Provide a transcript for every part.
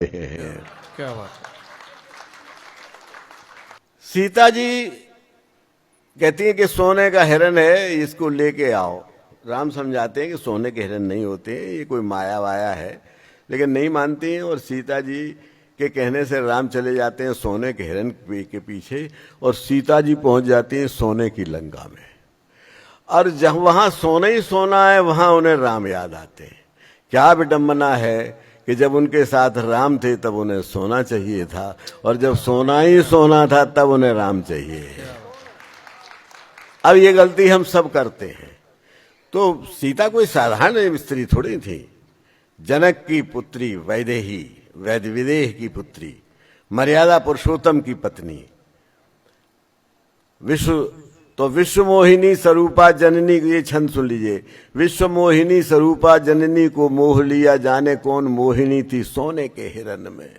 क्या बात है। सीता जी कहती है कि सोने का हिरन है, इसको लेके आओ। राम समझाते हैं कि सोने के हिरन नहीं होते, ये कोई माया वाया है, लेकिन नहीं मानती हैं। और सीता जी के कहने से राम चले जाते हैं सोने के हिरन के पीछे, और सीता जी पहुंच जाती हैं सोने की लंका में। और जब वहां सोना ही सोना है, वहां उन्हें राम याद आते हैं। क्या विडंबना है कि जब उनके साथ राम थे तब उन्हें सोना चाहिए था, और जब सोना ही सोना था तब उन्हें राम चाहिए। अब ये गलती हम सब करते हैं। तो सीता कोई साधारण स्त्री थोड़ी थी। जनक की पुत्री, वैदेही, वैद विदेह की पुत्री, मर्यादा पुरुषोत्तम की पत्नी, विश्व मोहिनी स्वरूपा जननी। ये छंद सुन लीजिए। विश्व मोहिनी स्वरूपा जननी को मोह लिया, जाने कौन मोहिनी थी सोने के हिरन में।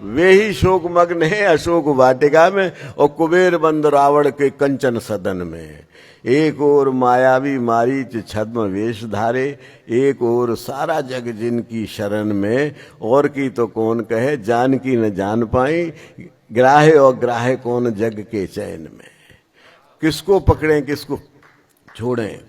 वे ही शोक मग्न है अशोक वाटिका में, और कुबेर बंद रावण के कंचन सदन में। एक और मायावी मारीच छद्म वेश धारे, एक और सारा जग जिनकी शरण में। और की तो कौन कहे, जान की न जान पाई, ग्राहे और ग्राहे कौन जग के चैन में। किसको पकड़ें किसको छोड़ें।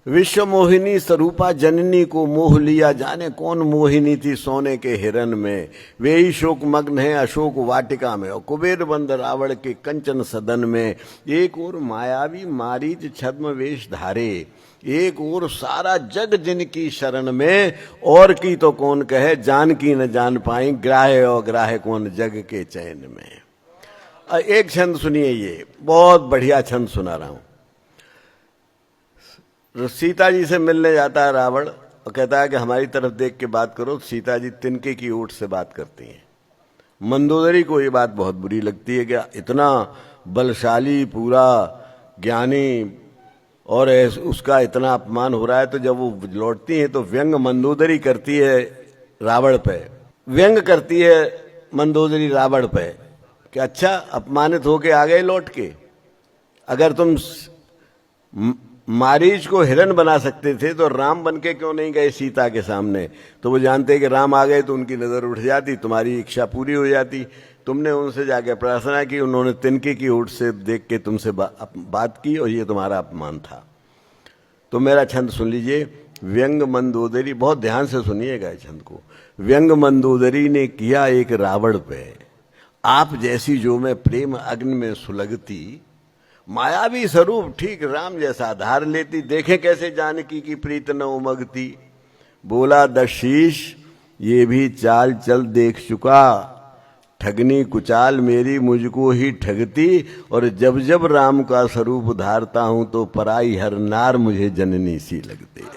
विश्व मोहिनी स्वरूपा जननी को मोह लिया, जाने कौन मोहिनी थी सोने के हिरन में। वे ही शोक मग्न है अशोक वाटिका में, और कुबेर बंद रावण के कंचन सदन में। एक और मायावी मारीच छद्म वेश धारे, एक और सारा जग जिनकी शरण में। और की तो कौन कहे, जान की न जान पाई, ग्राहे और ग्राहे कौन जग के चैन में। एक छंद सुनिए, ये बहुत बढ़िया छंद सुना रहा हूं। सीता जी से मिलने जाता है रावण, और कहता है कि हमारी तरफ देख के बात करो। सीता जी तिनके की ओट से बात करती हैं। मंदोदरी को ये बात बहुत बुरी लगती है कि इतना बलशाली, पूरा ज्ञानी, और उसका इतना अपमान हो रहा है। तो जब वो लौटती हैं तो व्यंग मंदोदरी करती है रावण पे, व्यंग करती है मंदोदरी रावण पे कि अच्छा अपमानित होके आ गए लौट के। अगर तुम मारीच को हिरन बना सकते थे तो राम बन के क्यों नहीं गए सीता के सामने। तो वो जानते कि राम आ गए तो उनकी नजर उठ जाती, तुम्हारी इच्छा पूरी हो जाती। तुमने उनसे जाके प्रार्थना की, उन्होंने तिनके की ओट से देख के तुमसे बात की, और ये तुम्हारा अपमान था। तो मेरा छंद सुन लीजिए। व्यंग मंदोदरी, बहुत ध्यान से सुनिएगा इस छंद को। व्यंग मंदोदरी ने किया एक रावण पे, आप जैसी जो मैं प्रेम अग्नि में सुलगती। मायावी स्वरूप ठीक राम जैसा धार लेती, देखे कैसे जानकी की प्रीत न उमगती। बोला दशीष ये भी चाल चल देख चुका, ठगनी कुचाल मेरी मुझको ही ठगती। और जब जब राम का स्वरूप धारता हूं तो पराई हर नार मुझे जननी सी लगती।